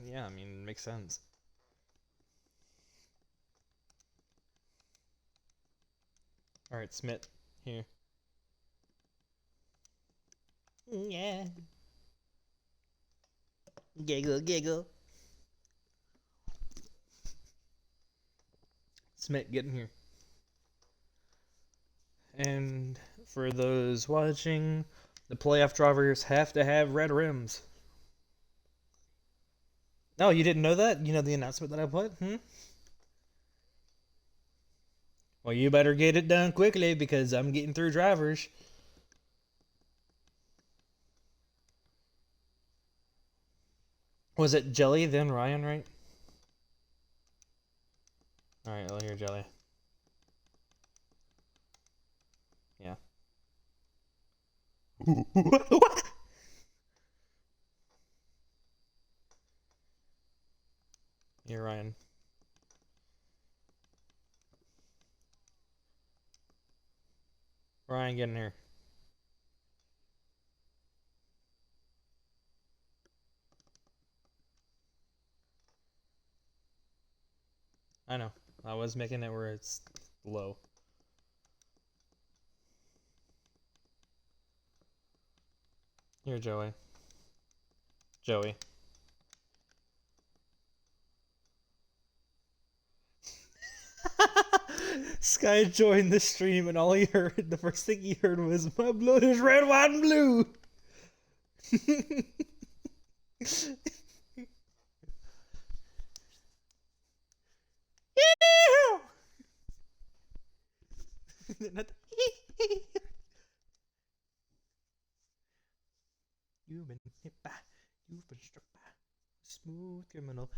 Yeah, I mean, it makes sense. Alright, Smith, here. Yeah. Giggle, giggle. Smith, get in here. And for those watching, the playoff drivers have to have red rims. Oh, you didn't know that? You know the announcement that I put? Well, you better get it done quickly because I'm getting through drivers. Was it Jelly, then Ryan, right? Alright, I'll hear Jelly. Yeah. What? Here, Ryan. Ryan, get in here. I know. I was making it where it's low. Here, Joey. Joey. Sky joined the stream and all he heard, the first thing he heard was, "My blood is red, white, and blue." You've been hit by, you've been struck by smooth criminal.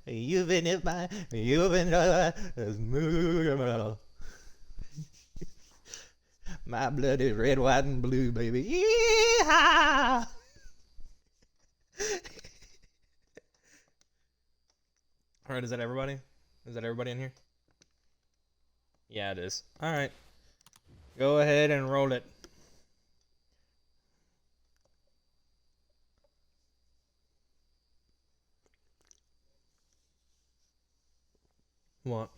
You've been hit by, you've been struck by a smooth criminal. My blood is red, white, and blue, baby. Yeehaw! Alright, is that everybody? Is that everybody in here? Yeah, it is. Alright. Go ahead and roll it. What?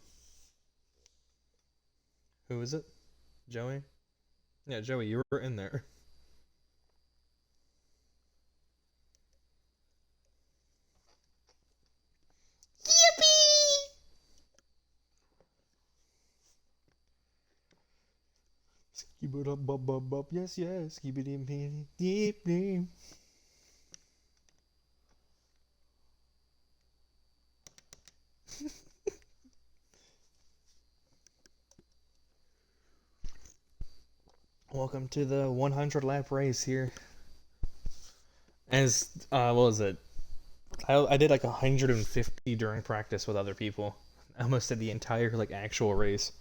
Who is it? Joey? Yeah, Joey, you were in there. Yippee! Skip it up, bop, bop, bop. Yes, yes. Keep it in, deep, deep. Welcome to the 100 lap race here. As, what was it? I did like 150 during practice with other people. I almost did the entire, like, actual race.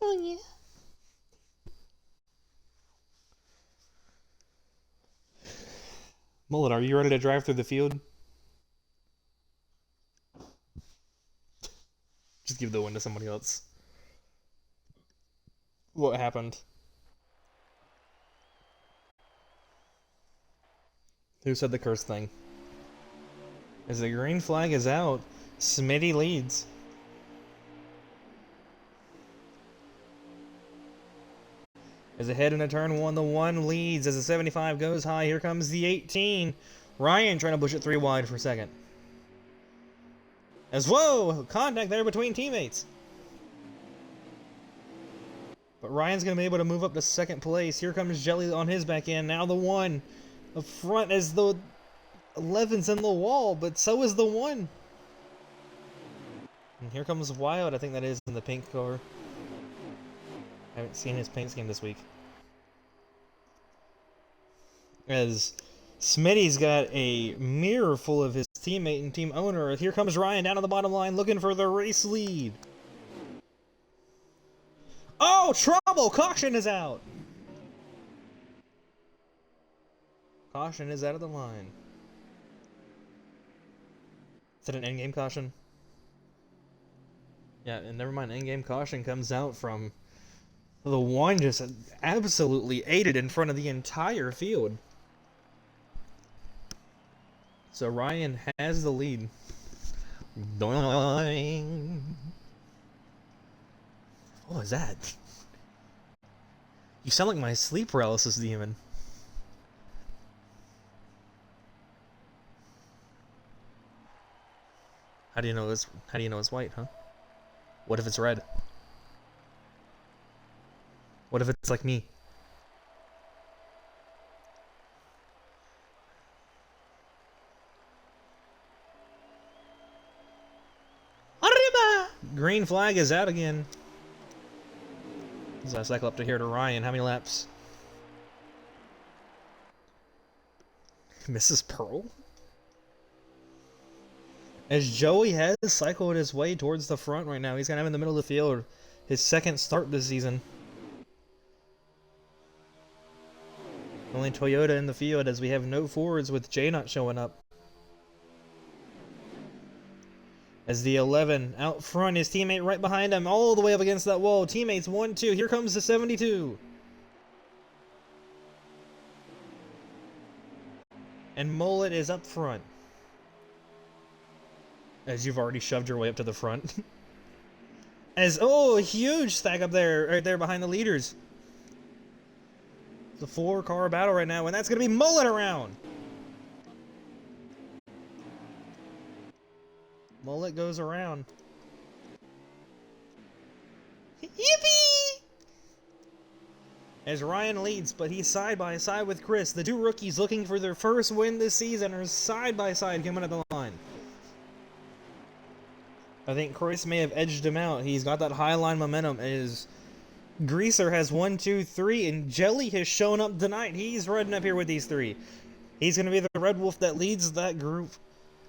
Oh, yeah. Mullet, are you ready to drive through the field? Just give the win to somebody else. What happened? Who said the curse thing? As the green flag is out, Smitty leads. As ahead into turn one, the 1 leads. As the 75 goes high, here comes the 18. Ryan trying to push it 3 wide for second. As whoa, contact there between teammates. But Ryan's going to be able to move up to second place. Here comes Jelly on his back end. Now the 1. Up front as the 11's in the wall, but so is the 1. And here comes Wild, I think that is, in the pink car. I haven't seen his paint scheme this week. As Smitty's got a mirror full of his teammate and team owner. Here comes Ryan down on the bottom line looking for the race lead. Oh, trouble! Caution is out! Caution is out of the line. Is that an in-game caution? Yeah, and never mind, in-game caution comes out from the one just absolutely ate it in front of the entire field. So Ryan has the lead. Doing. What was that? You sound like my sleep paralysis demon. How do you know it's white, huh? What if it's red? What if it's like me? Arriba! Green flag is out again. As I cycle up to here to Ryan, how many laps? Mrs. Pearl? As Joey has cycled his way towards the front right now, he's kind of in the middle of the field. His second start this season. Only Toyota in the field as we have no Fords with Jay not showing up. As the 11 out front, his teammate right behind him, all the way up against that wall. Teammates 1, 2. Here comes the 72. And Mullet is up front. As you've already shoved your way up to the front. As, oh, a huge stack up there, right there behind the leaders. It's a 4-car battle right now, and that's going to be Mullet around. Mullet goes around. Yippee! As Ryan leads, but he's side by side with Chris. The two rookies looking for their first win this season are side by side coming at the line. I think Chris may have edged him out. He's got that high line momentum. As Greaser has 1, 2, 3, and Jelly has shown up tonight. He's riding up here with these three. He's going to be the Red Wolf that leads that group.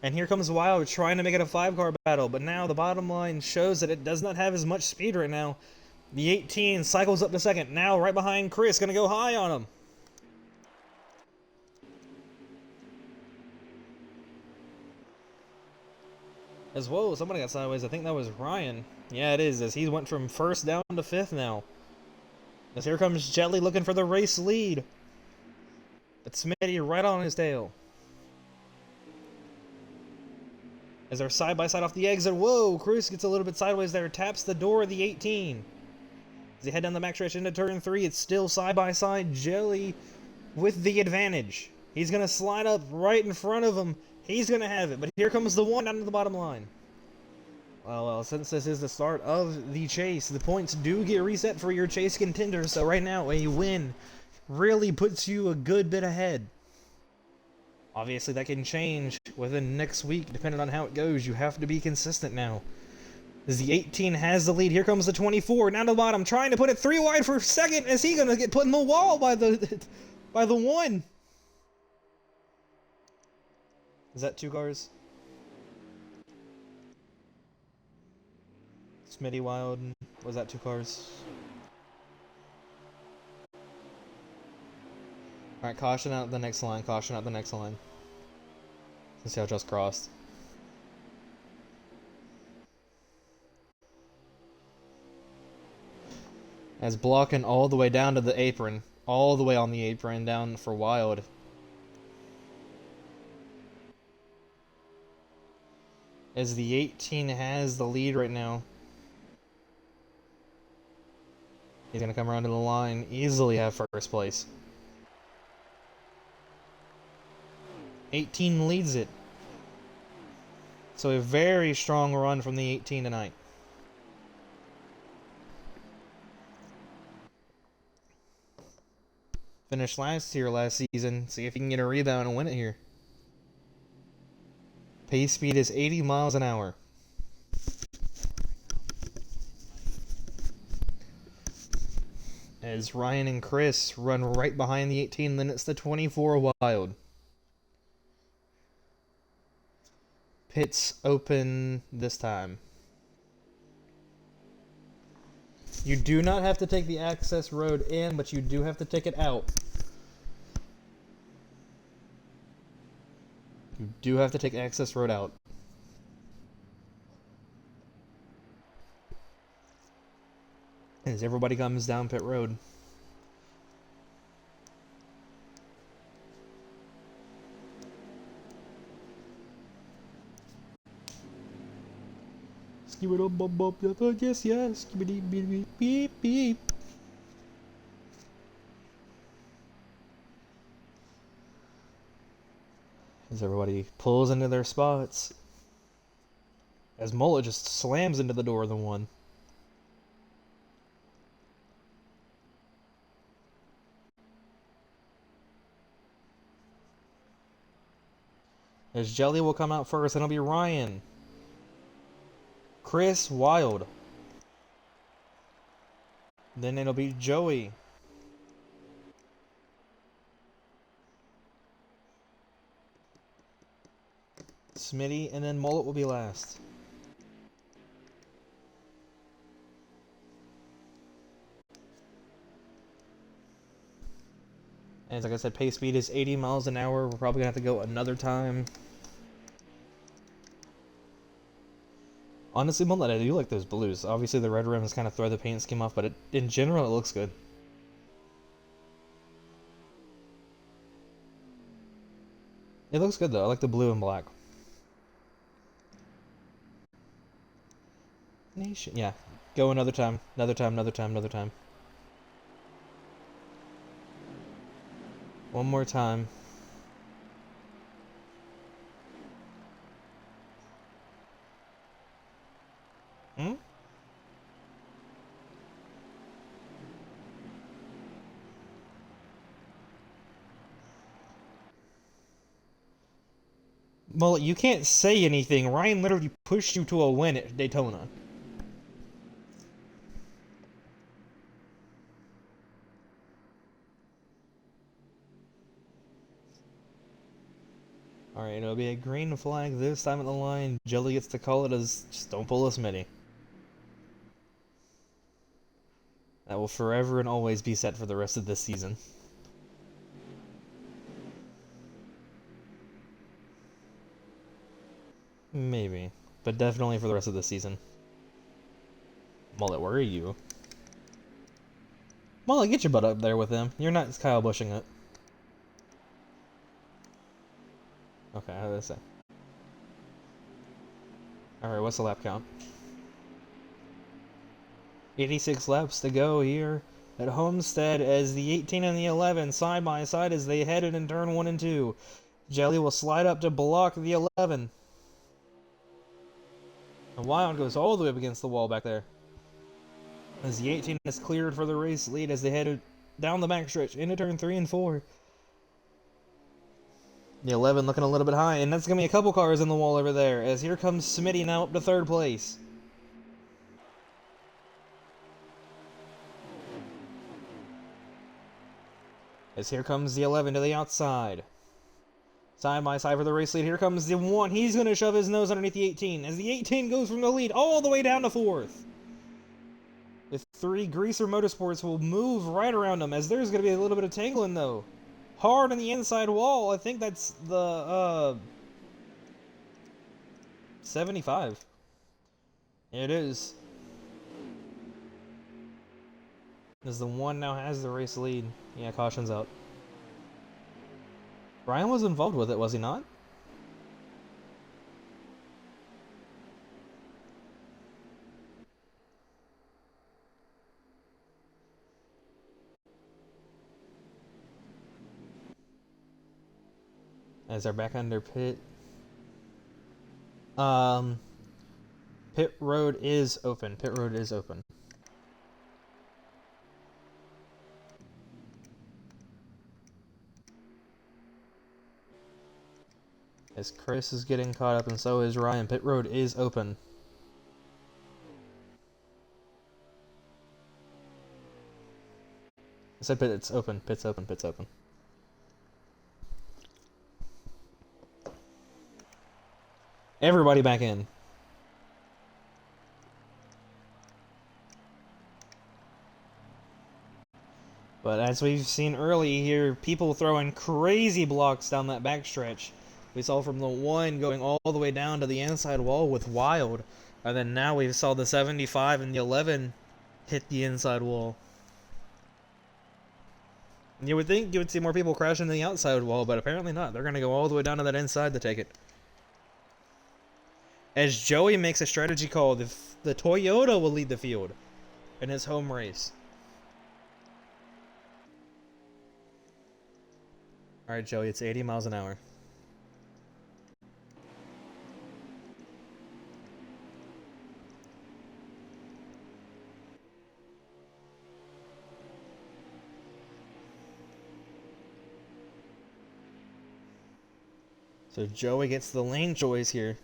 And here comes Wild trying to make it a 5-car battle. But now the bottom line shows that it does not have as much speed right now. The 18 cycles up to second. Now right behind Chris. Going to go high on him. As whoa, somebody got sideways. I think that was Ryan. Yeah, it is, as he went from first down to fifth now. As here comes Jelly looking for the race lead. But Smitty right on his tail. As they're side by side off the exit. Whoa, Cruz gets a little bit sideways there. Taps the door of the 18. As they head down the backstretch into turn 3, it's still side by side. Jelly with the advantage. He's going to slide up right in front of him. He's going to have it. But here comes the one down to the bottom line. Well, since this is the start of the chase, the points do get reset for your chase contenders. So right now, a win really puts you a good bit ahead. Obviously, that can change within next week, depending on how it goes. You have to be consistent now. As the 18 has the lead, here comes the 24 down to the bottom, trying to put it 3 wide for second. Is he going to get put in the wall by the one? Is that 2 cars? Smitty Wild, was that 2 cars? Alright, caution out the next line, caution out the next line. Since y'all just crossed. As blocking all the way down to the apron. All the way on the apron down for Wild. As the 18 has the lead right now. He's going to come around to the line, easily have first place. 18 leads it. So a very strong run from the 18 tonight. Finished last here last season. See if he can get a rebound and win it here. Pace speed is 80 miles an hour. As Ryan and Chris run right behind the 18, then it's the 24 Wild. Pits open this time. You do not have to take the access road in, but you do have to take it out. You do have to take access road out. As everybody comes down pit road. Yes, yes. Beep, beep, beep, beep. As everybody pulls into their spots. As Mullet just slams into the door of the one. As Jelly will come out first, and it'll be Ryan. Chris Wild. Then it'll be Joey. Smitty, and then Mullet will be last. And like I said, pace speed is 80 miles an hour. We're probably going to have to go another time. Honestly, Mullet, I do like those blues. Obviously, the red rims kind of throw the paint scheme off, but in general, it looks good. It looks good, though. I like the blue and black. Nation. Yeah. Go another time. Another time, another time, another time. One more time. Hmm? Well, you can't say anything. Ryan literally pushed you to a win at Daytona. Alright, it'll be a green flag this time at the line. Jelly gets to call it as just don't pull a Smitty. That will forever and always be set for the rest of this season. Maybe. But definitely for the rest of the season. Mullet, where are you? Mullet, get your butt up there with him. You're not Kyle Bushing it. Okay, how did I say? Alright, what's the lap count? 86 laps to go here at Homestead as the 18 and the 11 side by side as they headed in turn 1 and 2. Jelly will slide up to block the 11. And Wild goes all the way up against the wall back there. As the 18 is cleared for the race lead as they headed down the backstretch into turn 3 and 4. The 11 looking a little bit high, and that's going to be a couple cars in the wall over there, as here comes Smitty now up to 3rd place. As here comes the 11 to the outside. Side by side for the race lead, here comes the 1. He's going to shove his nose underneath the 18, as the 18 goes from the lead all the way down to 4th. The 3 Greaser Motorsports will move right around him, as there's going to be a little bit of tangling though. Hard on the inside wall. I think that's the 75. It is. As the 1 now has the race lead. Yeah, caution's out. Brian was involved with it, was he not? As they're back under pit. Pit road is open. Pit road is open. As Chris is getting caught up and so is Ryan. Pit road is open. I said pit, it's open. Pit's open. Pit's open. Everybody back in. But as we've seen early here, people throwing crazy blocks down that backstretch. We saw from the 1 going all the way down to the inside wall with Wild. And then now we saw the 75 and the 11 hit the inside wall. And you would think you would see more people crashing the outside wall, but apparently not. They're going to go all the way down to that inside to take it. As Joey makes a strategy call, the Toyota will lead the field in his home race. Alright, Joey, it's 80 miles an hour. So Joey gets the lane choice here.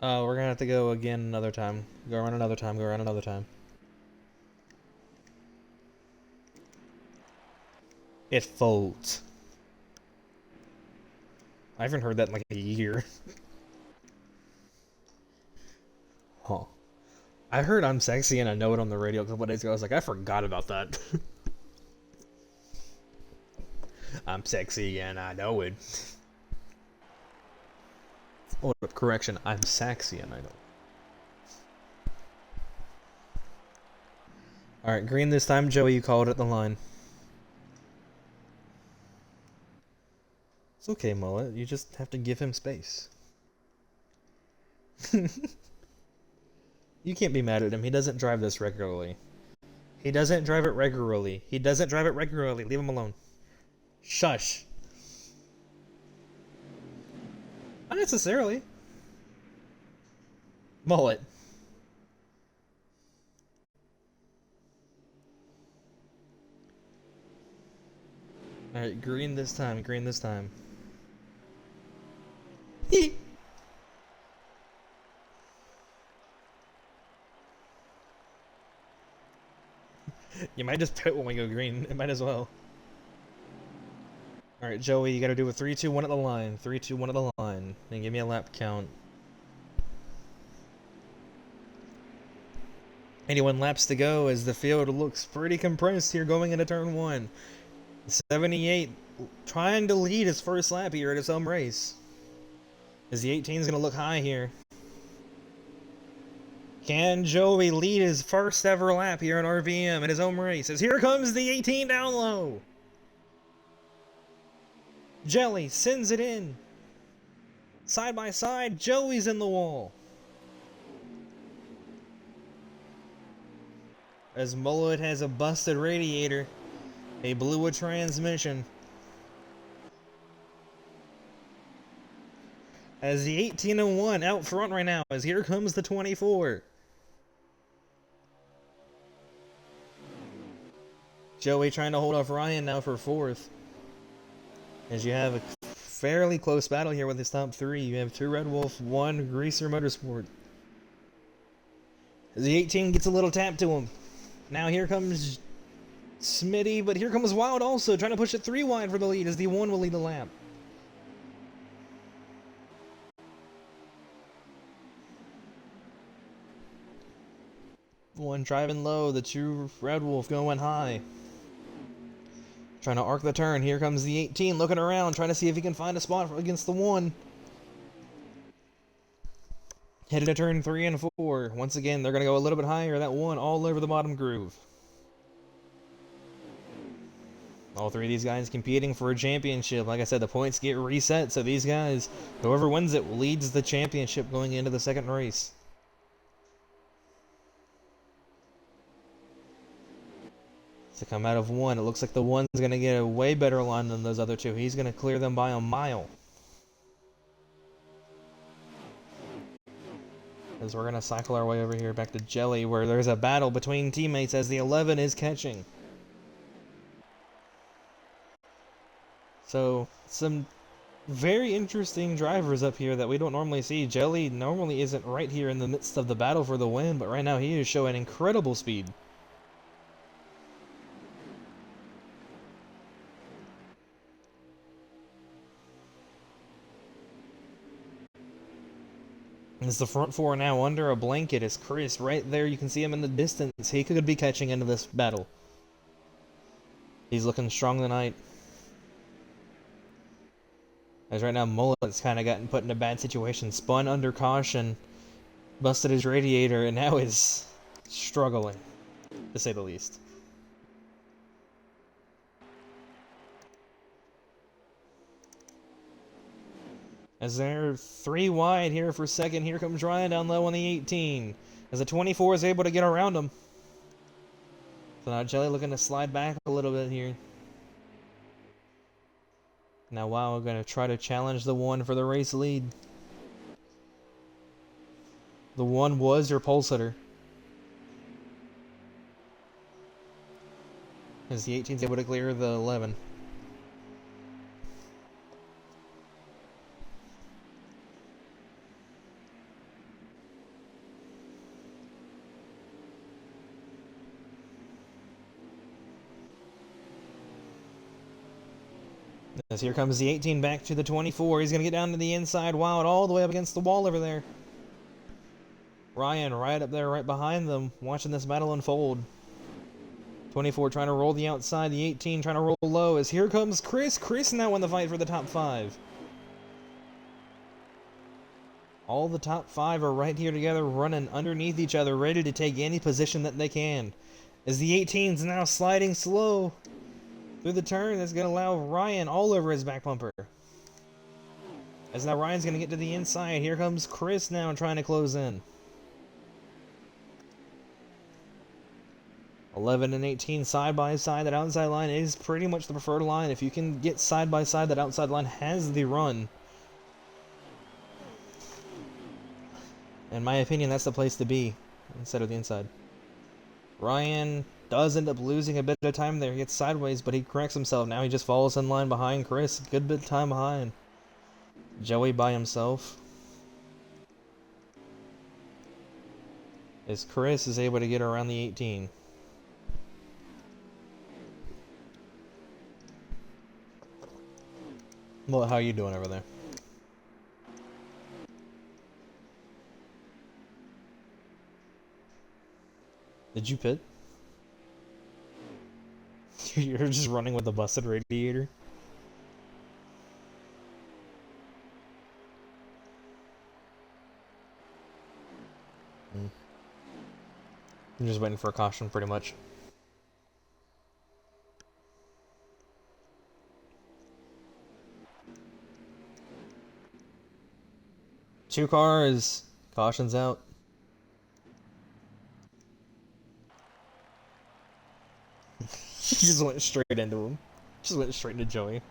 We're gonna have to go again another time. Go around another time, go around another time. It folds. I haven't heard that in like a year. Huh. I heard I'm sexy and I know it on the radio a couple days ago. I was like, I forgot about that. I'm sexy and I know it. Oh, correction, I'm sexy and I know. Alright, green this time, Joey, you called it the line. It's okay, Mullet, you just have to give him space. You can't be mad at him, he doesn't drive this regularly. He doesn't drive it regularly. He doesn't drive it regularly, leave him alone. Shush. Not necessarily. Mullet. Alright, green this time, green this time. You might just pit when we go green. It might as well. Alright, Joey, you gotta do a 3, 2, 1 at the line. 3, 2, 1 at the line. And give me a lap count. 81 laps to go as the field looks pretty compressed here going into turn 1. 78 trying to lead his first lap here at his home race. As the 18 is going to look high here. Can Joey lead his first ever lap here in RVM at his home race? As here comes the 18 down low. Jelly sends it in. Side by side, Joey's in the wall. As Mullet has a busted radiator. He blew a transmission. As the 18 and 1 out front right now, as here comes the 24. Joey trying to hold off Ryan now for 4th. As you have a fairly close battle here with his top 3. You have 2 Red Wolf, 1 Greaser Motorsport. As the 18 gets a little tap to him. Now here comes Smitty, but here comes Wild also, trying to push it 3 wide for the lead as the 1 will lead the lap. One driving low, the 2 Red Wolf going high. Trying to arc the turn. Here comes the 18 looking around, trying to see if he can find a spot against the 1. Headed to turn 3 and 4. Once again, they're going to go a little bit higher. That 1 all over the bottom groove. All 3 of these guys competing for a championship. Like I said, the points get reset, so these guys, whoever wins it, leads the championship going into the second race. To come out of 1, it looks like the 1's going to get a way better line than those other 2. He's going to clear them by a mile. As we're going to cycle our way over here back to Jelly, where there's a battle between teammates as the 11 is catching. So, some very interesting drivers up here that we don't normally see. Jelly normally isn't right here in the midst of the battle for the win, but right now he is showing incredible speed. As the front four now under a blanket is Chris. Right there, you can see him in the distance. He could be catching into this battle. He's looking strong tonight. As right now, Mullet's kind of gotten put in a bad situation. Spun under caution. Busted his radiator and now is struggling, to say the least. As they're 3 wide here for second, here comes Ryan down low on the 18. As the 24 is able to get around him. So now Jelly looking to slide back a little bit here. Now Wow going to try to challenge the 1 for the race lead. The 1 was your pole sitter. As the 18 is able to clear the 11. As here comes the 18 back to the 24. He's going to get down to the inside. Wow, it all the way up against the wall over there. Ryan right up there, right behind them, watching this battle unfold. 24 trying to roll the outside. The 18 trying to roll low. As here comes Chris. Chris now in the fight for the top 5. All the top 5 are right here together, running underneath each other, ready to take any position that they can. As the 18's now sliding slow through the turn, that's going to allow Ryan all over his back bumper. As now Ryan's going to get to the inside. Here comes Chris now trying to close in. 11 and 18 side by side. That outside line is pretty much the preferred line. If you can get side by side, that outside line has the run. In my opinion, that's the place to be instead of the inside. Ryan does end up losing a bit of time there. He gets sideways, but he corrects himself. Now he just follows in line behind Chris. Good bit of time behind. Joey by himself. As Chris is able to get around the 18. Well, how are you doing over there? Did you pit? You're just running with a busted radiator? I'm just waiting for a caution, pretty much. Two cars. Caution's out. He just went straight into him. Just went straight into Joey.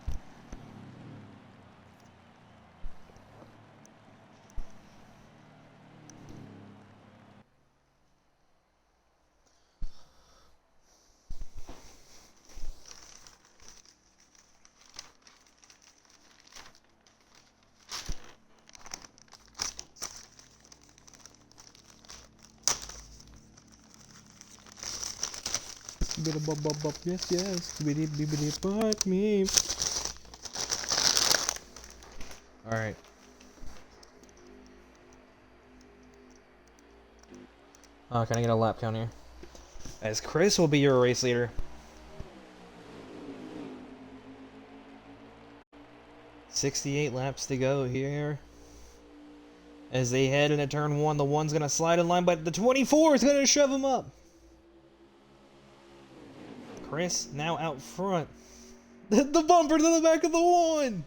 Yes, yes. But me. Alright. Can I get a lap count here? As Chris will be your race leader. .68 laps to go here. As they head into turn 1, the 1's going to slide in line, but the 24 is going to shove him up. Chris now out front. The bumper to the back of the 1!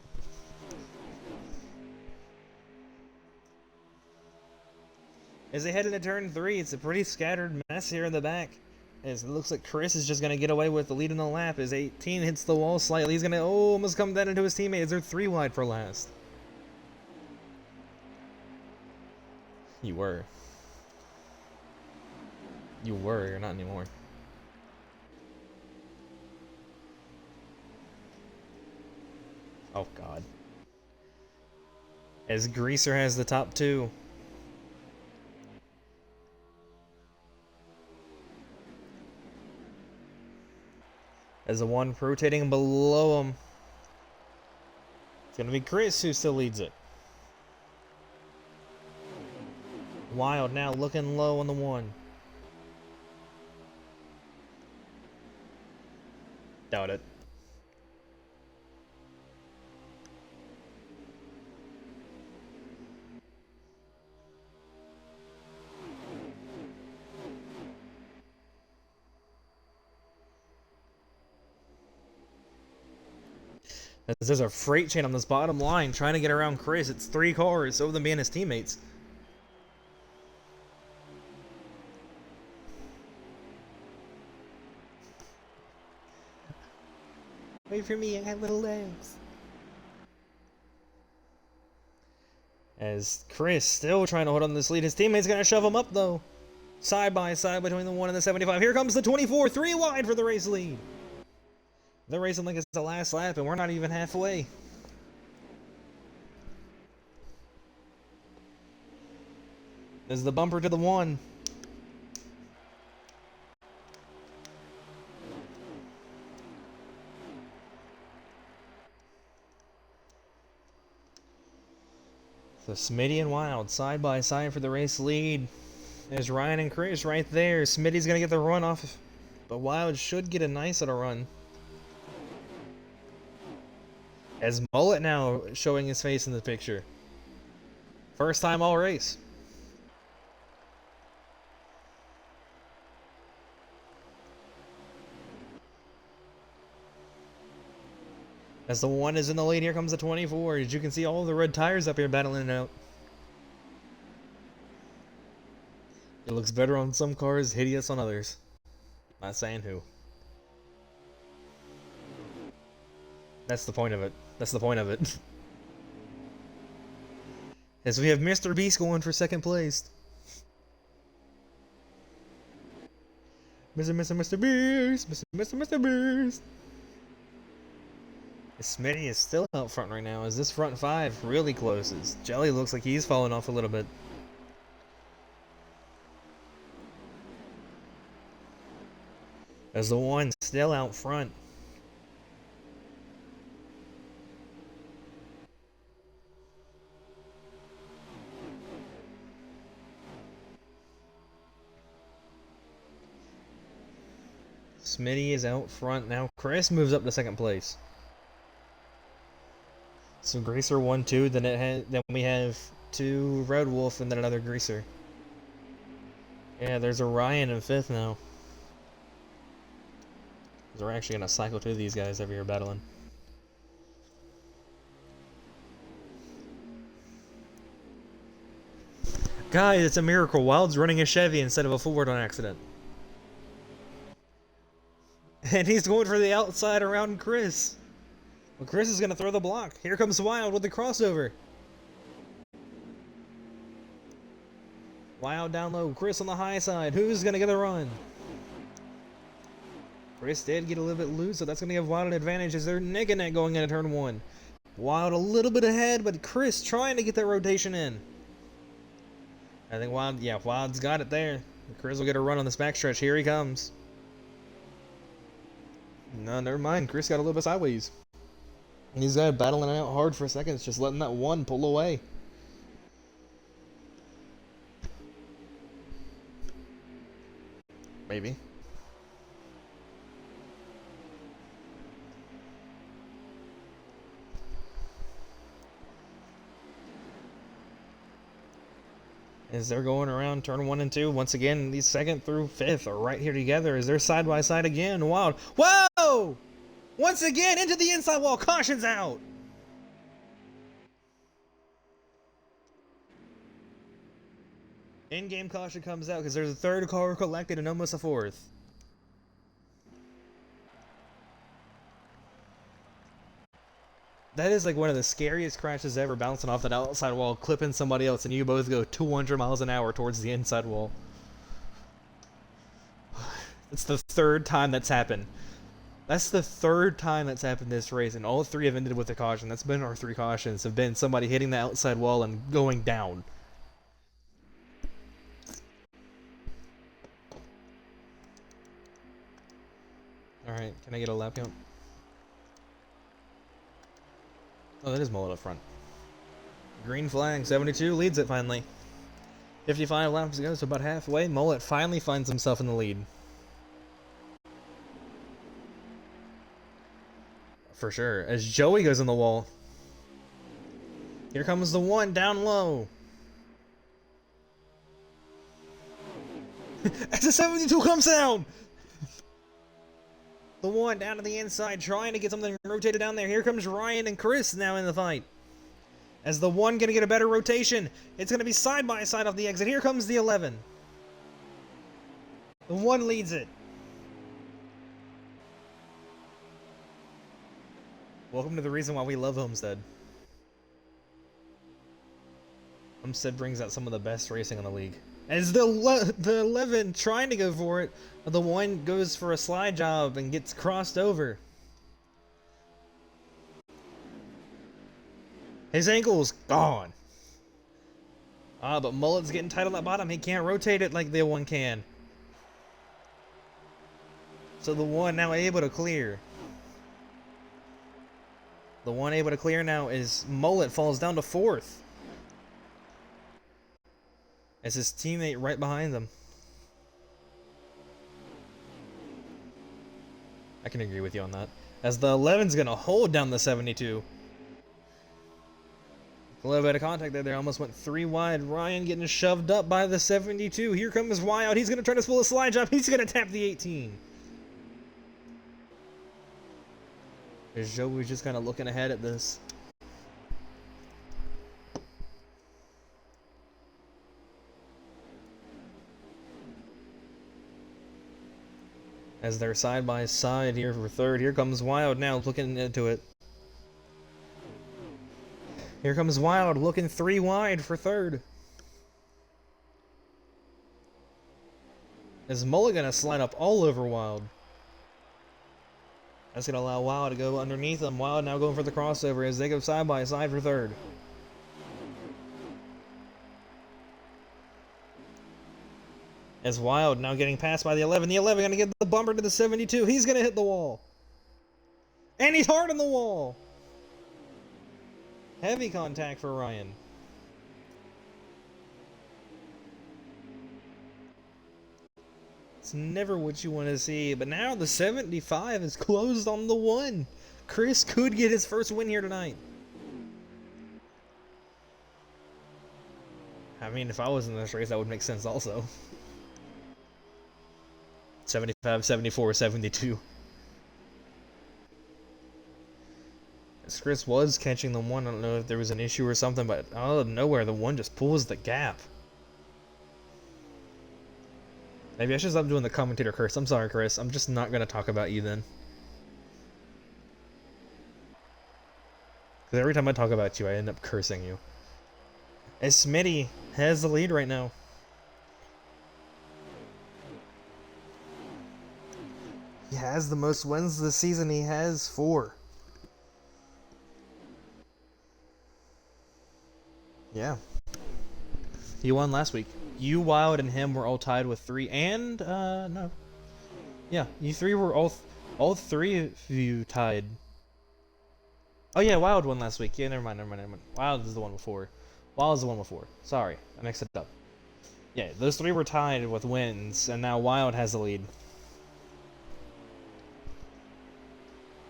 As they head into turn 3, it's a pretty scattered mess here in the back. As it looks like Chris is just going to get away with the lead in the lap. As 18 hits the wall slightly, he's going to almost come down into his teammates. They're 3 wide for last. You were. You're not anymore. Oh, God. As Greaser has the top 2. As the 1 rotating below him. It's going to be Chris who still leads it. Wild now looking low on the one. Doubt it. There's a freight chain on this bottom line trying to get around Chris. It's 3 cars, over them being his teammates. Wait for me, I have little legs. As Chris still trying to hold on to this lead. His teammate's going to shove him up, though. Side by side between the 1 and the 75. Here comes the 24, 3 wide for the race lead. They're racing like it's the last lap, and we're not even halfway. There's the bumper to the 1. So Smitty and Wild side by side for the race lead. There's Ryan and Chris right there. Smitty's gonna get the run off, but Wild should get a nice little run. As Mullet now showing his face in the picture. First time all race. As the 1 is in the lead, here comes the 24. As you can see all the red tires up here battling it out. It looks better on some cars, hideous on others. Not saying who. That's the point of it. That's the point of it. As we have Mr. Beast going for 2nd place. Mr. Beast! Mr. Beast! Smitty is still out front right now as this front 5 really closes. Jelly looks like he's falling off a little bit. As the 1 still out front. Smitty is out front now. Chris moves up to 2nd place. So Greaser 1, 2. Then we have 2 Red Wolf and then another Greaser. Yeah, there's a Ryan in 5th now. We're actually gonna cycle 2 of these guys over here battling. Guys, it's a miracle. Wild's running a Chevy instead of a Ford on accident. And he's going for the outside around Chris. Well, Chris is going to throw the block. Here comes Wild with the crossover. Wild down low. Chris on the high side. Who's going to get the run? Chris did get a little bit loose, so that's going to give Wild an advantage as they're neck and neck going into turn 1. Wild a little bit ahead, but Chris trying to get that rotation in. I think Wild's got it there. Chris will get a run on this backstretch. Here he comes. No, never mind. Chris got a little bit sideways. He's got battling it out hard for seconds, just letting that 1 pull away. Maybe. As they're going around turn 1 and 2, once again, these 2nd through 5th are right here together as they're side by side again. Wild. Whoa! Once again, into the inside wall. Caution's out. In-game caution comes out because there's a 3rd car collected and almost a 4th. That is like one of the scariest crashes ever, bouncing off that outside wall, clipping somebody else, and you both go 200 miles an hour towards the inside wall. It's the 3rd time that's happened. That's the 3rd time that's happened this race, and all 3 have ended with a caution. That's been our 3 cautions, have been somebody hitting the outside wall and going down. Alright, can I get a lap count? Oh, that is Mullet up front. Green flag, 72 leads it finally. 55 laps to go, so about halfway. Mullet finally finds himself in the lead. For sure. As Joey goes in the wall. Here comes the one down low. As the 72 comes down! The one down to the inside, trying to get something rotated down there. Here comes Ryan and Chris now in the fight. As the one gonna get a better rotation. It's gonna be side by side off the exit. Here comes the 11. The one leads it. Welcome to the reason why we love Homestead. Homestead brings out some of the best racing in the league. As the 11 trying to go for it, the one goes for a slide job and gets crossed over. His ankle's gone. But Mullet's getting tight on that bottom. He can't rotate it like the one can. So the one now able to clear. The one able to clear now is Mullet falls down to 4th. As his teammate right behind them. I can agree with you on that. As the 11's gonna hold down the 72. A little bit of contact there. They almost went 3 wide. Ryan getting shoved up by the 72. Here comes Wild. He's gonna try to pull a slide job. He's gonna tap the 18. As Joey's just kind of looking ahead at this. As they're side by side here for 3rd. Here comes Wild now looking into it. Here comes Wild looking 3 wide for 3rd. Is Mullet gonna slide up all over Wild? That's gonna allow Wild to go underneath them. Wild now going for the crossover as they go side by side for 3rd. As Wild now getting passed by the 11. The 11 gonna get the bumper to the 72. He's gonna hit the wall. And he's hard on the wall. Heavy contact for Ryan. It's never what you want to see, but now the 75 is closed on the 1. Chris could get his first win here tonight. I mean, if I was in this race, that would make sense also. 75, 74, 72. As Chris was catching the 1, I don't know if there was an issue or something, but out of nowhere, the 1 just pulls the gap. Maybe I should stop doing the commentator curse. I'm sorry, Chris. I'm just not going to talk about you then. Because every time I talk about you, I end up cursing you. As Smitty has the lead right now. He has the most wins this season. He has 4. Yeah. He won last week. You, Wild, and him were all tied with 3. And, no. Yeah, you 3 were all 3 of you tied. Oh, yeah, Wild won last week. Yeah, never mind. Wild is the one before. Wild is the one before. Sorry, I mixed it up. Yeah, those 3 were tied with wins, and now Wild has the lead.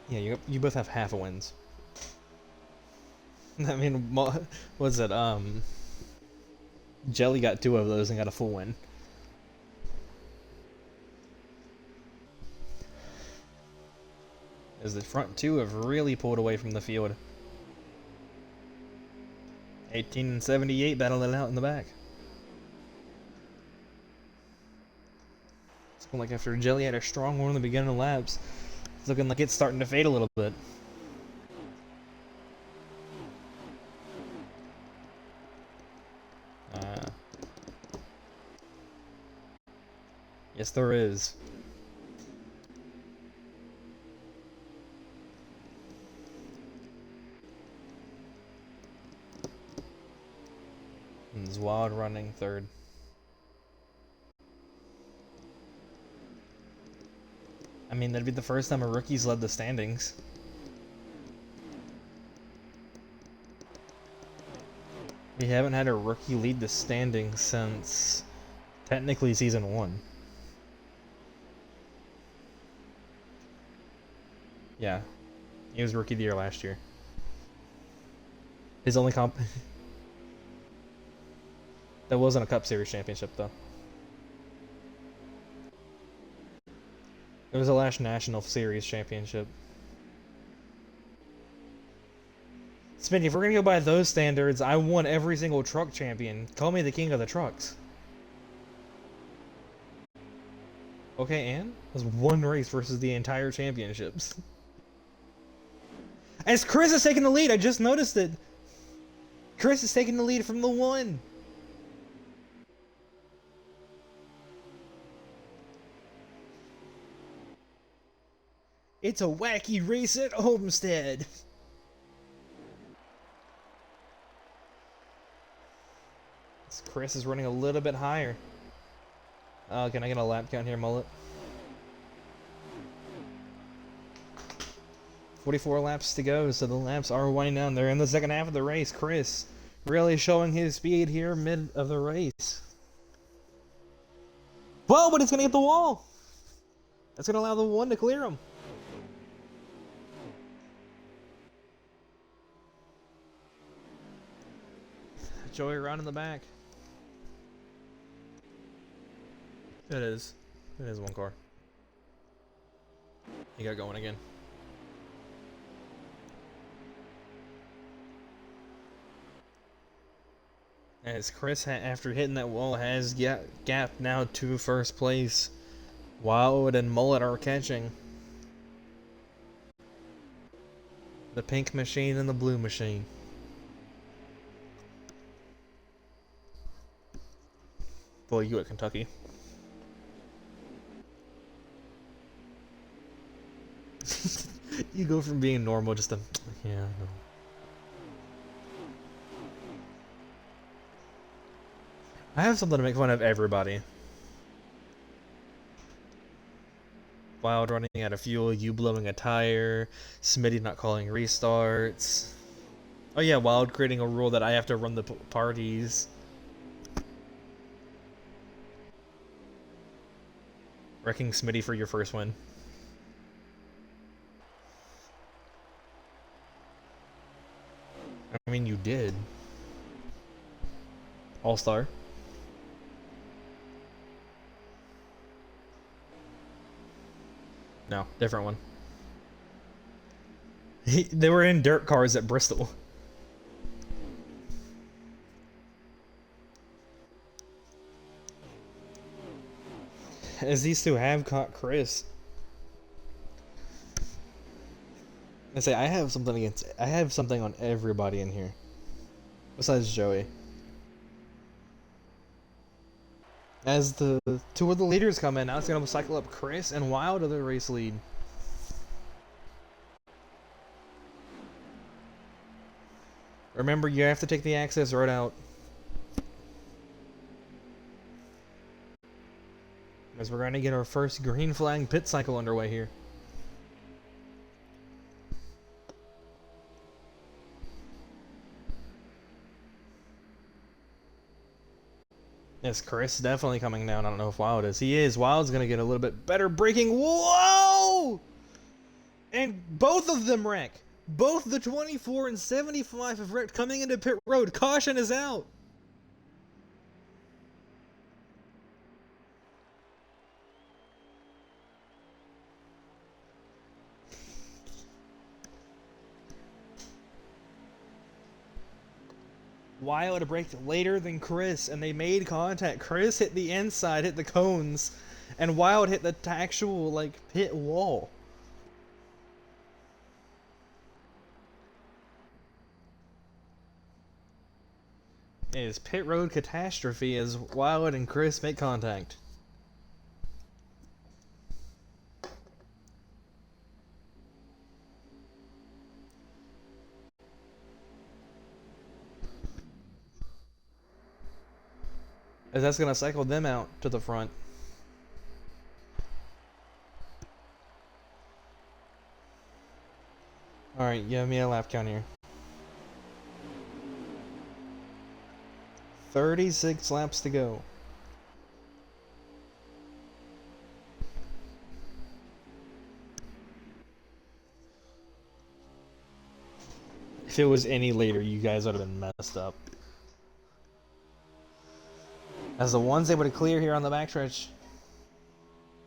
Yeah, you both have half a wins. I mean, what's it, Jelly got 2 of those and got a full win. As the front 2 have really pulled away from the field. 18 and 78 battling it out in the back. It's looking like after Jelly had a strong one in the beginning of laps, it's looking like it's starting to fade a little bit. Yes, there is. And there's Wild running 3rd. I mean, that'd be the first time a rookie's led the standings. We haven't had a rookie lead the standings since technically season 1. Yeah, he was rookie of the year last year. His only comp that wasn't a Cup Series championship though. It was the last National Series championship. Smitty, if we're gonna go by those standards, I won every single truck champion. Call me the king of the trucks. Okay, and? It was one race versus the entire championships. As Chris is taking the lead, I just noticed it. Chris is taking the lead from the 1. It's a wacky race at Homestead. Chris is running a little bit higher. Can I get a lap count here, Mullet? 44 laps to go, so the laps are winding down. They're in the second half of the race. Chris really showing his speed here mid of the race. Whoa, but it's going to hit the wall. That's going to allow the 1 to clear him. Joey around in the back. It is. It is one car. He got going again. As Chris, after hitting that wall, has gap now to first place. Wildwood and Mullet are catching. The pink machine and the blue machine. Boy, you at Kentucky. You go from being normal just to... Yeah, no. I have something to make fun of everybody. Wild running out of fuel, you blowing a tire, Smitty not calling restarts. Oh yeah, Wild creating a rule that I have to run the parties. Wrecking Smitty for your first win. I mean, you did. All-Star. No, different one. They were in dirt cars at Bristol. As these two have caught Chris. I say I have something on everybody in here. Besides Joey. As the 2 of the leaders come in, now it's gonna cycle up Chris and Wild to the race lead. Remember, you have to take the access road out. As we're gonna get our first green flag pit cycle underway here. Yes, Chris definitely coming down. I don't know if Wild is. He is. Wild's gonna get a little bit better braking. Whoa! And both of them wreck. Both the 24 and 75 have wrecked coming into pit road. Caution is out. Wild braked later than Chris, and they made contact. Chris hit the inside, hit the cones, and Wild hit the actual, like, pit wall. It is pit road catastrophe as Wild and Chris make contact. As that's going to cycle them out to the front. Alright, give me a lap count here. 36 laps to go. If it was any later, you guys would have been messed up. As the one's able to clear here on the backstretch,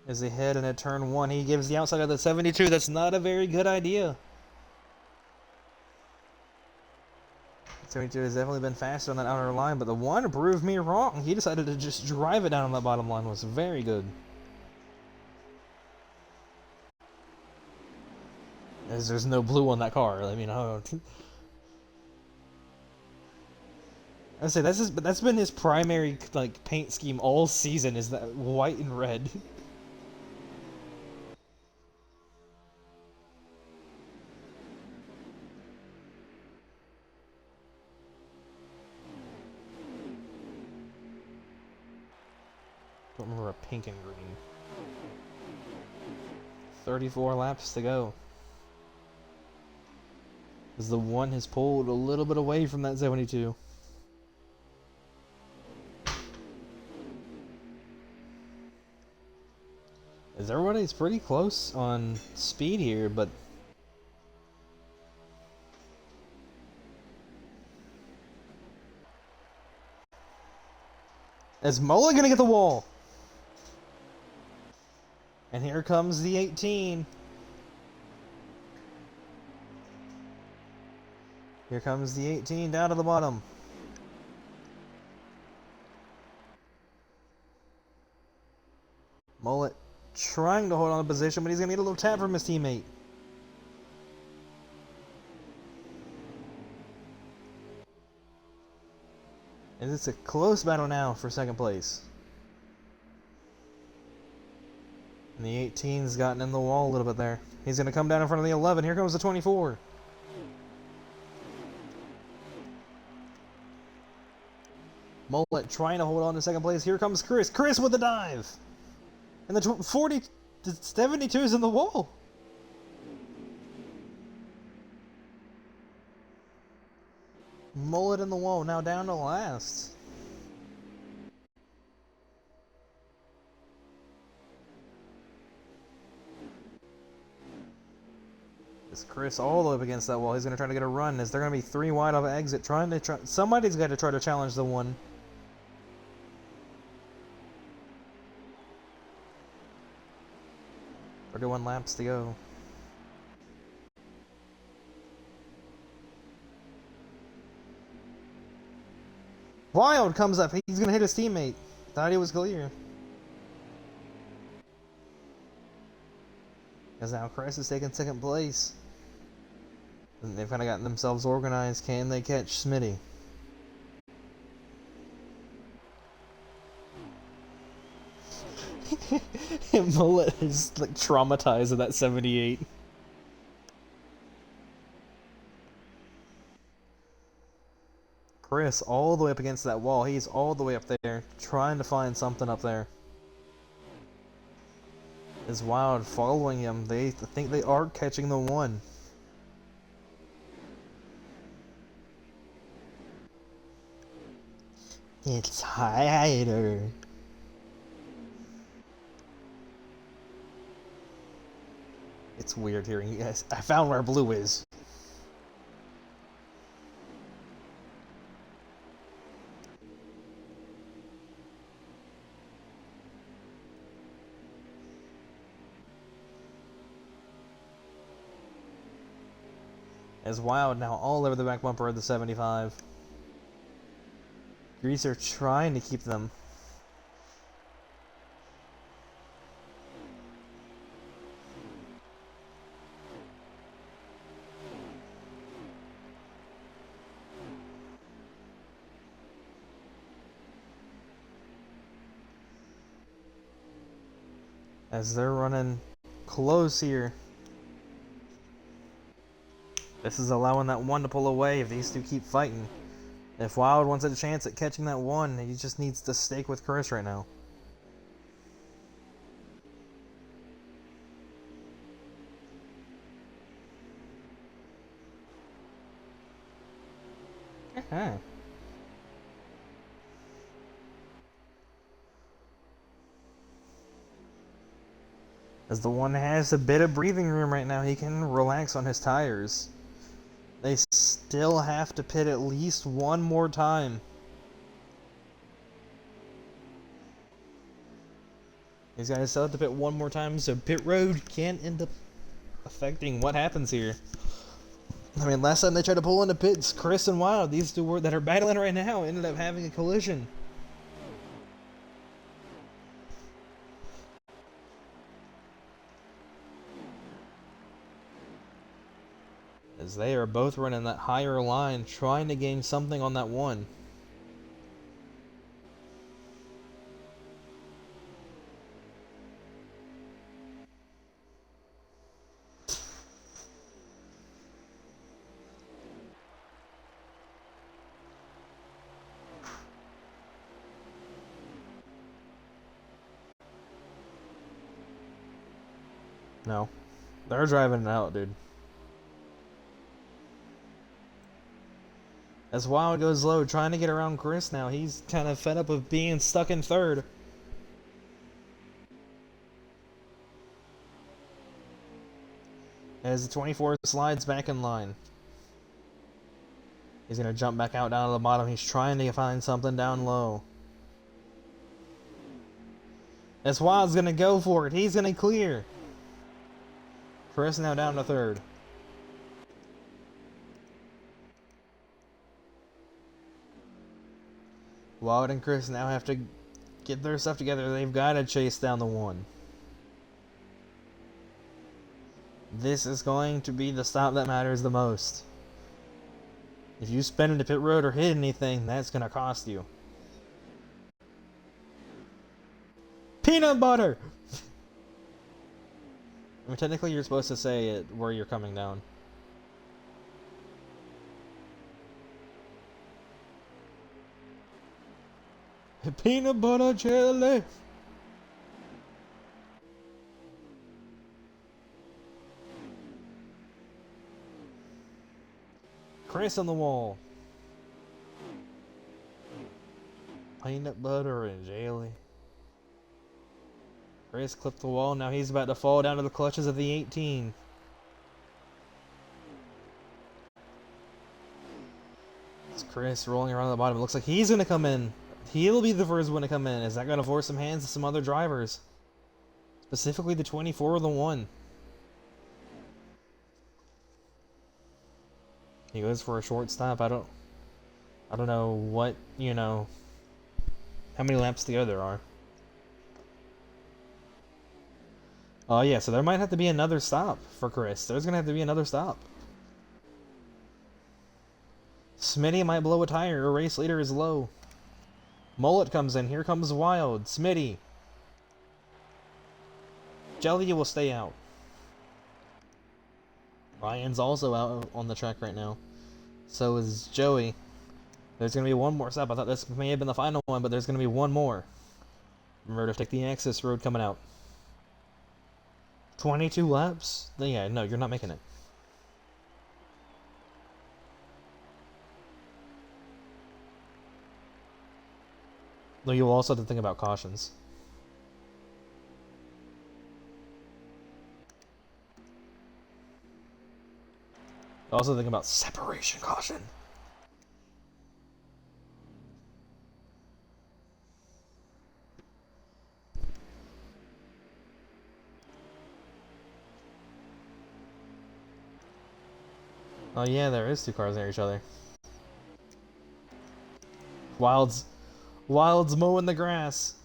as they head into turn 1, he gives the outside of the 72. That's not a very good idea. 72 has definitely been faster on that outer line, but the one proved me wrong. He decided to just drive it down on that bottom line. Was very good. As there's no blue on that car. I mean, I don't. I say that's been his primary like paint scheme all season, is that white and red. Don't remember a pink and green. 34 laps to go. As the one has pulled a little bit away from that 72. As everybody's pretty close on speed here, but is Mullet gonna get the wall? And here comes the 18. Here comes the 18 down to the bottom. Mullet trying to hold on to position, but he's going to get a little tap from his teammate. And it's a close battle now for second place. And the 18's gotten in the wall a little bit there. He's going to come down in front of the 11. Here comes the 24. Mullet trying to hold on to second place. Here comes Chris. Chris with the dive. And the 40, the 72 is in the wall. Mullet in the wall, now down to last. Is Chris all the way up against that wall. He's going to try to get a run. Is there going to be 3 wide off exit? Somebody's got to try to challenge the one. 31 laps to go. Wild comes up. He's going to hit his teammate. Thought he was clear. Because now Chris is taking second place. And they've kind of gotten themselves organized. Can they catch Smitty? Mullet is like traumatized of that 78. Chris all the way up against that wall. He's all the way up there, trying to find something up there. Is Wild following him? They think they are catching the one. It's Hider. It's weird hearing you guys. I found where blue is. As Wild now all over the back bumper of the 75. Greaser trying to keep them. As they're running close here. This is allowing that one to pull away if these two keep fighting. If Wild wants a chance at catching that one, he just needs to stake with Chris right now. As the one has a bit of breathing room right now, he can relax on his tires. They still have to pit at least one more time. These guys still have to pit one more time, so pit road can end up affecting what happens here. I mean, last time they tried to pull into pits, Chris and Wild, these two that are battling right now, ended up having a collision. As they are both running that higher line, trying to gain something on that one. No. They're driving it out, dude. As Wild goes low, trying to get around Chris now. He's kind of fed up of being stuck in third. As the 24 slides back in line. He's going to jump back out down to the bottom. He's trying to find something down low. As Wild's going to go for it. He's going to clear. Chris now down to third. Wild and Chris now have to get their stuff together. They've got to chase down the one. This is going to be the stop that matters the most. If you spin into pit road or hit anything, that's going to cost you. Peanut butter! I mean, technically you're supposed to say it where you're coming down. Peanut butter jelly! Chris on the wall. Peanut butter and jelly. Chris clipped the wall. Now he's about to fall down to the clutches of the 18. It's Chris rolling around the bottom. It looks like he's going to come in. He'll be the first one to come in. Is that going to force some hands to some other drivers? Specifically the 24 or the 1. He goes for a short stop. I don't know what, how many laps to go there are. Oh yeah, so there might have to be another stop for Chris. There's gonna have to be another stop. Smitty might blow a tire. A race leader is low. Mullet comes in. Here comes Wild. Smitty. Jelly will stay out. Ryan's also out on the track right now. So is Joey. There's going to be one more stop. I thought this may have been the final one, but there's going to be one more. Remember to take the access road coming out. 22 laps? Yeah, no, you're not making it. No, you'll also have to think about cautions. Also think about separation caution. Oh yeah, there is two cars near each other. Wild's mowing the grass.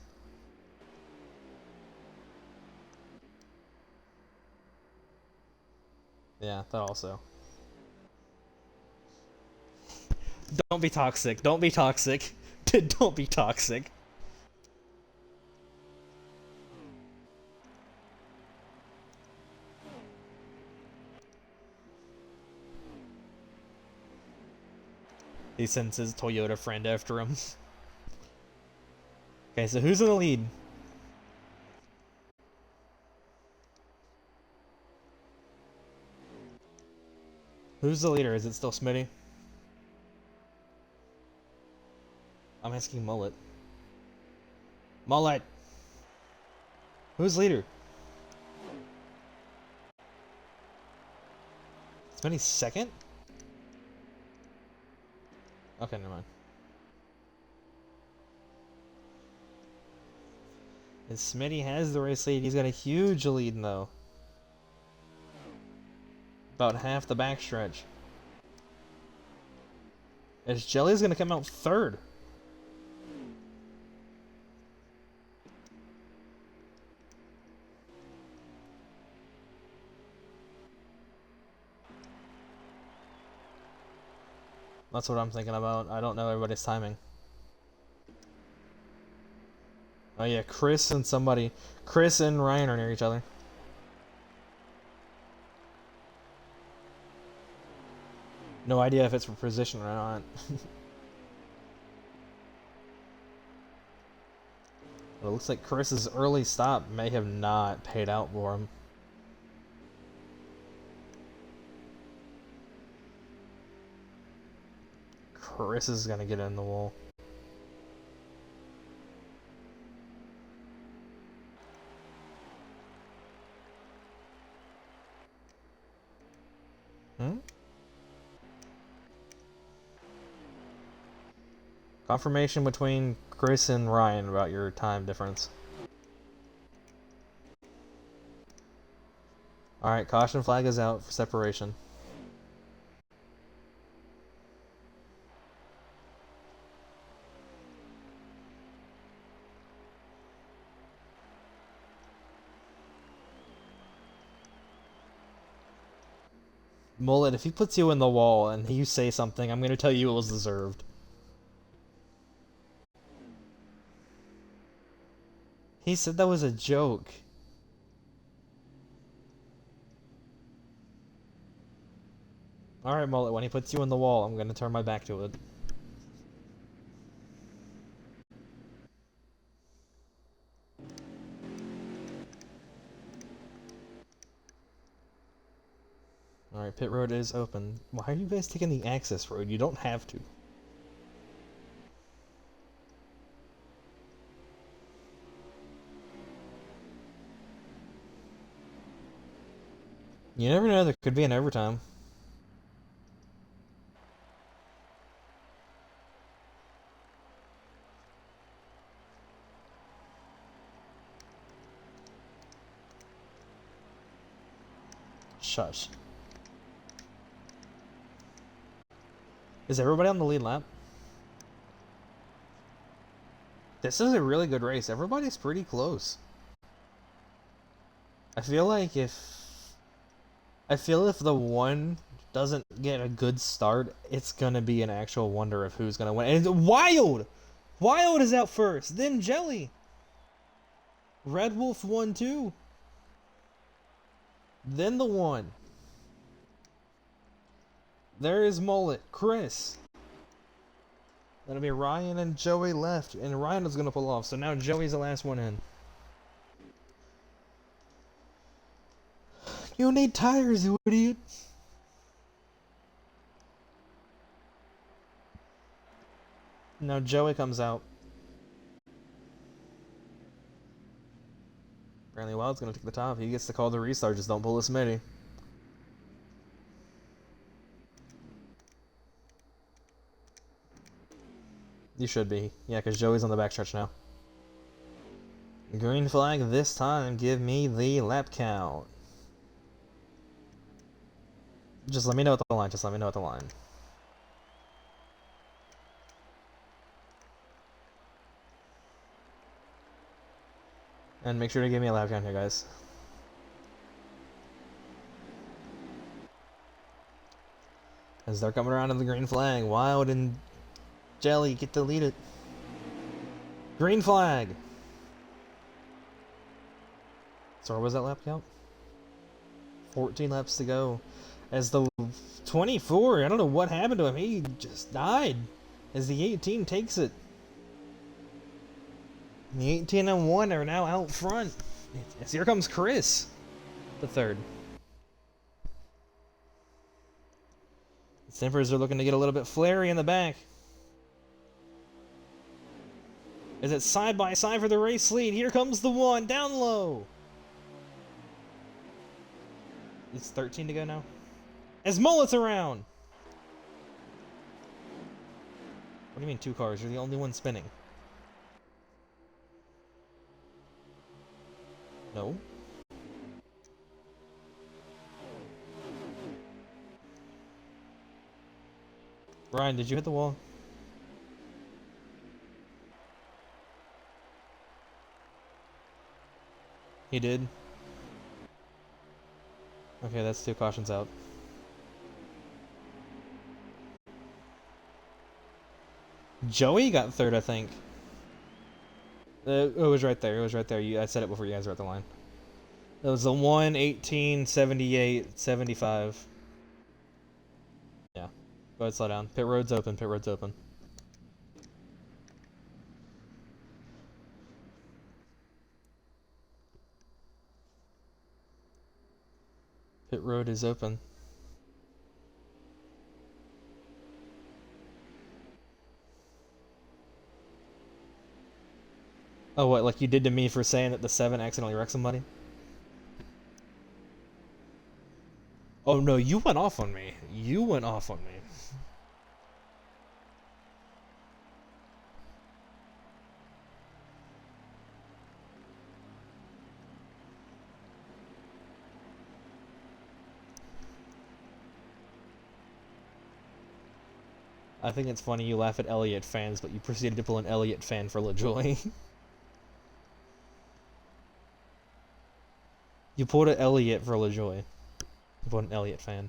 Yeah, that also. Don't be toxic. Don't be toxic. Don't be toxic. He sends his Toyota friend after him. Okay, so who's in the lead? Who's the leader? Is it still Smitty? I'm asking Mullet. Mullet! Who's leader? Smitty's second? Okay, never mind. And Smitty has the race lead. He's got a huge lead, though. About half the backstretch. As Jelly's going to come out third. That's what I'm thinking about. I don't know everybody's timing. Oh yeah, Chris and Ryan are near each other. No idea if it's for position or not. But it looks like Chris's early stop may have not paid out for him. Chris is gonna get in the wall. Confirmation between Chris and Ryan about your time difference. Alright, caution flag is out for separation. Mullet, if he puts you in the wall and you say something, I'm gonna tell you it was deserved. He said that was a joke. Alright, Mullet, when he puts you in the wall, I'm gonna turn my back to it. Alright, pit road is open. Why are you guys taking the access road? You don't have to. You never know, there could be an overtime. Shush. Is everybody on the lead lap? This is a really good race. Everybody's pretty close. I feel if the one doesn't get a good start, it's gonna be an actual wonder of who's gonna win. And Wild! Wild is out first, then Jelly. Red Wolf 1-2. Then the one. There is Mullet, Chris. That'll be Ryan and Joey left, and Ryan is gonna pull off. So now Joey's the last one in. You need tires, you idiot. Now Joey comes out. Apparently Wild's gonna take the top. He gets to call the restart, just don't pull a Smitty. You should be. Yeah, because Joey's on the backstretch now. Green flag this time. Give me the lap count. Just let me know at the line. Just let me know at the line. And make sure to give me a lap count here, guys. As they're coming around to the green flag, Wild and Jelly get to lead it. Green flag! So where was that lap count? 14 laps to go. As the 24, I don't know what happened to him. He just died. As the 18 takes it. The 18 and 1 are now out front. As here comes Chris, the third. The Simpers are looking to get a little bit flary in the back. Is it side by side for the race lead? Here comes the one, down low. It's 13 to go now. As Mullet's around! What do you mean 2 cars? You're the only one spinning. No. Ryan, did you hit the wall? He did? Okay, that's 2 cautions out. Joey got 3rd, I think. It was right there. It was right there. I said it before you guys were at the line. It was the 1, 18, 78, 75. Yeah. Go ahead, slow down. Pit road's open. Pit road's open. Pit road is open. Oh, what, like you did to me for saying that the 7 accidentally wrecked somebody? Oh no, you went off on me. You went off on me. I think it's funny you laugh at Elliott fans, but you proceeded to pull an Elliott fan for LaJoy. You pulled an Elliott for LaJoy. You pulled an Elliott fan.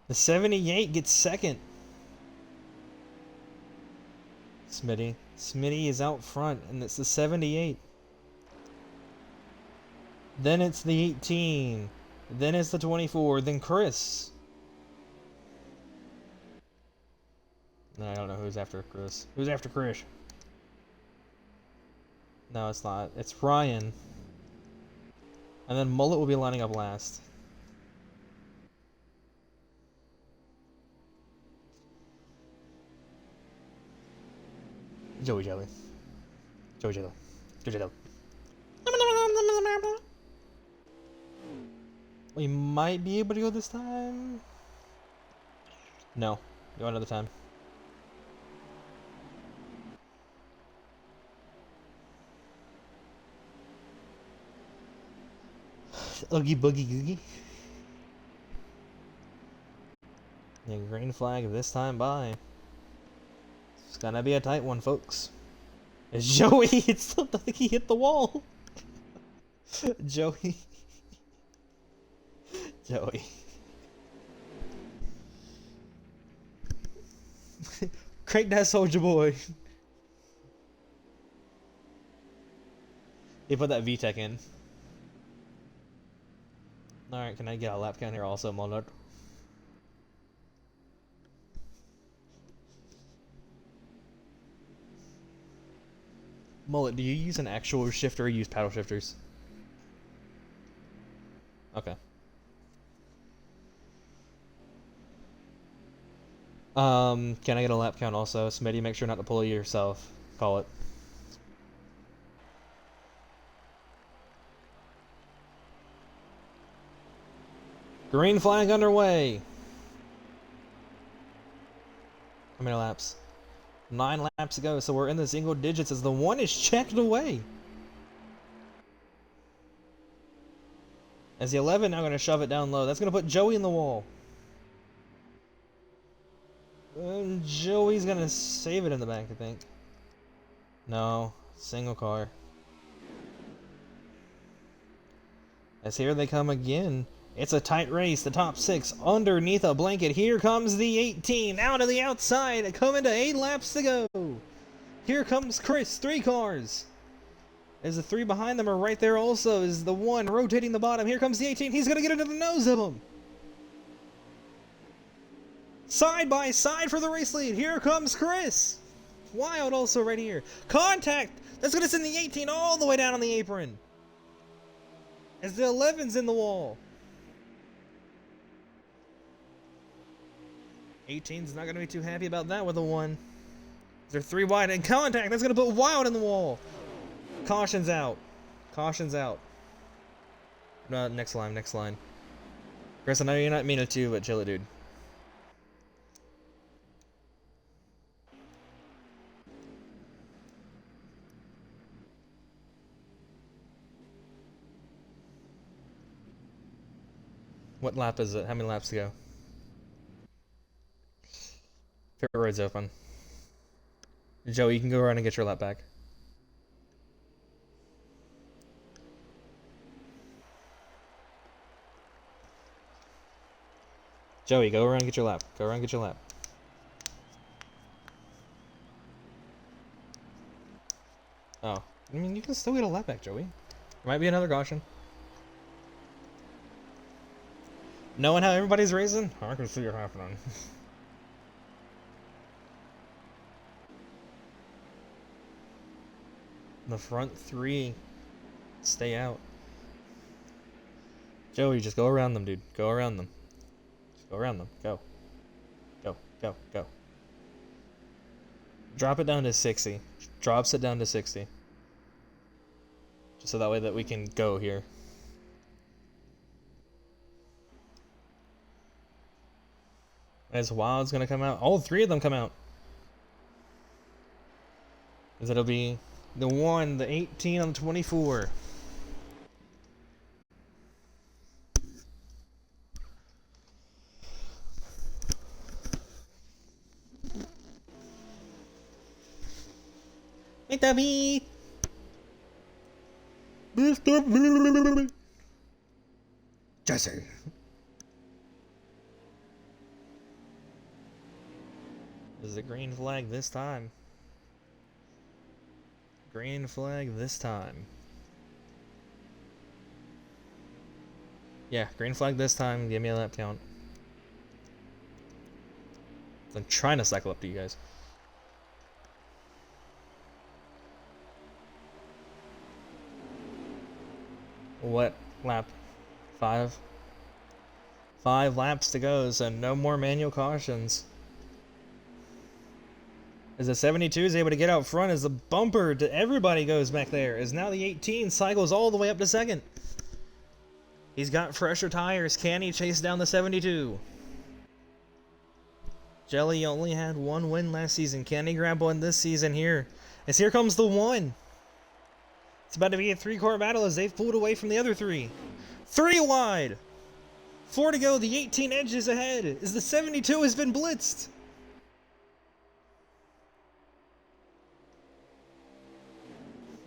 The 78 gets 2nd. Smitty. Smitty is out front, and it's the 78. Then it's the 18. Then it's the 24. Then Chris. No, I don't know who's after Chris. Who's after Chris? No, it's not. It's Ryan. And then Mullet will be lining up last. Joey Jelly. Joey Jelly. Joey Jelly. We might be able to go this time. No. Go another time. Oogie boogie googie. The green flag this time by. It's gonna be a tight one, folks. It's Joey. It still doesn't think he hit the wall. Joey. Joey. Crank that soldier boy. He put that VTEC in. Alright, can I get a lap count here also, Mullet? Mullet, do you use an actual shifter or use paddle shifters? Okay. Can I get a lap count also? Smitty, make sure not to pull it yourself. Call it. Green flag underway. How many laps? 9 laps to go, so we're in the single digits as the 1 is checked away. As the 11 now going to shove it down low. That's going to put Joey in the wall. And Joey's going to save it in the back, I think. No, single car. As here they come again. It's a tight race, the top 6 underneath a blanket. Here comes the 18 out to the outside, coming to 8 laps to go. Here comes Chris, 3 cars. As the 3 behind them are right there also, is the 1 rotating the bottom. Here comes the 18, he's going to get into the nose of him. Side by side for the race lead, here comes Chris. Wild also right here. Contact, that's going to send the 18 all the way down on the apron. As the 11's in the wall. 18's not going to be too happy about that with a 1. They're 3 wide and contact. That's gonna put Wild in the wall. Caution's out. Caution's out. No, next line, next line. Chris, I know you're not mean to you, but chill it, dude. What lap is it? How many laps to go? Pit road's open. Joey, you can go around and get your lap back. Joey, go around and get your lap. Go around and get your lap. Oh. I mean, you can still get a lap back, Joey. There might be another caution. Knowing how everybody's racing, I can see it happening. The front 3 stay out. Joey, just go around them, dude. Go around them. Just go around them. Go. Go, go, go. Drop it down to 60. Drops it down to 60. Just so that way that we can go here. As Wild's gonna come out. All 3 of them come out. Because it'll be the 1, the 18 on the 24. Mr. B! Mr. B! Jesse! Is the green flag this time? Green flag this time. Yeah, green flag this time. Give me a lap count. I'm trying to cycle up to you guys. What lap? 5? 5 laps to go, so no more manual cautions. As the 72 is able to get out front, as the bumper to everybody goes back there, as now the 18 cycles all the way up to second. He's got fresher tires. Can he chase down the 72? Jelly only had 1 win last season. Can he grab one this season here? As here comes the 1. It's about to be a 3-car battle as they've pulled away from the other 3. 3 wide. 4 to go. The 18 edges ahead as the 72 has been blitzed.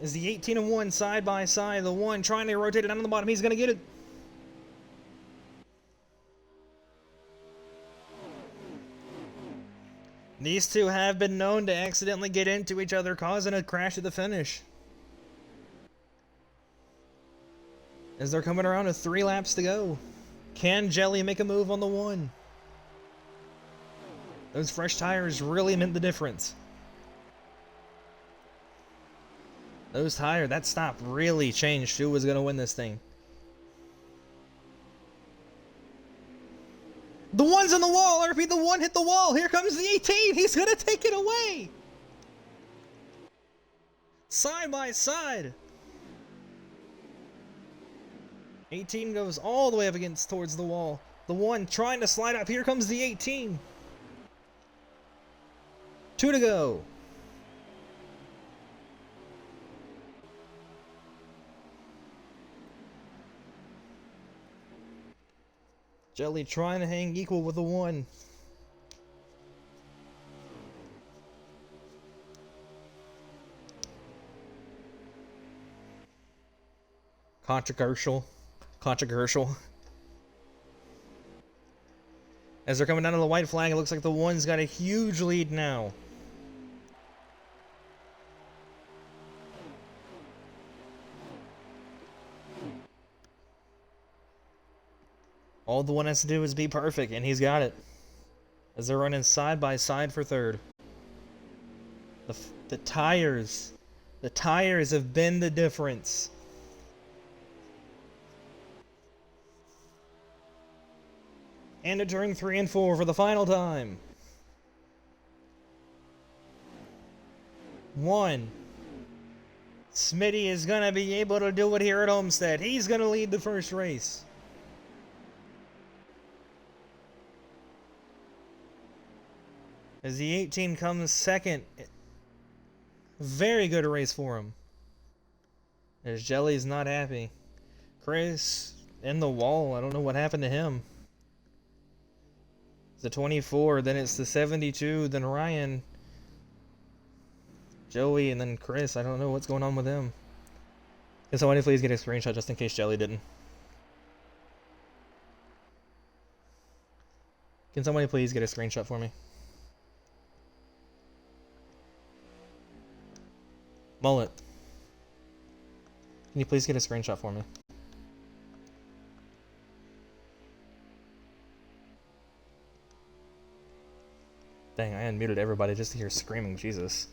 Is the 18 and 1 side by side. The 1 trying to rotate it down to the bottom. He's going to get it. These 2 have been known to accidentally get into each other, causing a crash at the finish. As they're coming around with 3 laps to go. Can Jelly make a move on the 1? Those fresh tires really meant the difference. Those tires, that stop really changed who was going to win this thing. The 1's on the wall. I repeat, the 1 hit the wall. Here comes the 18. He's going to take it away. Side by side. 18 goes all the way up against towards the wall. The 1 trying to slide up. Here comes the 18. 2 to go. Jelly trying to hang equal with the 1. Controversial. Controversial. As they're coming down to the white flag, it looks like the 1's got a huge lead now. All the 1 has to do is be perfect, and he's got it. As they're running side by side for 3rd. The tires have been the difference. And to turn 3 and 4 for the final time. 1. Smitty is going to be able to do it here at Homestead. He's going to lead the first race. As the 18 comes second. Very good race for him. As Jelly's not happy. Chris in the wall. I don't know what happened to him. The 24, then it's the 72, then Ryan, Joey, and then Chris. I don't know what's going on with him. Can somebody please get a screenshot just in case Jelly didn't? Can somebody please get a screenshot for me? Mullet. Can you please get a screenshot for me? Dang, I unmuted everybody just to hear screaming. Jesus.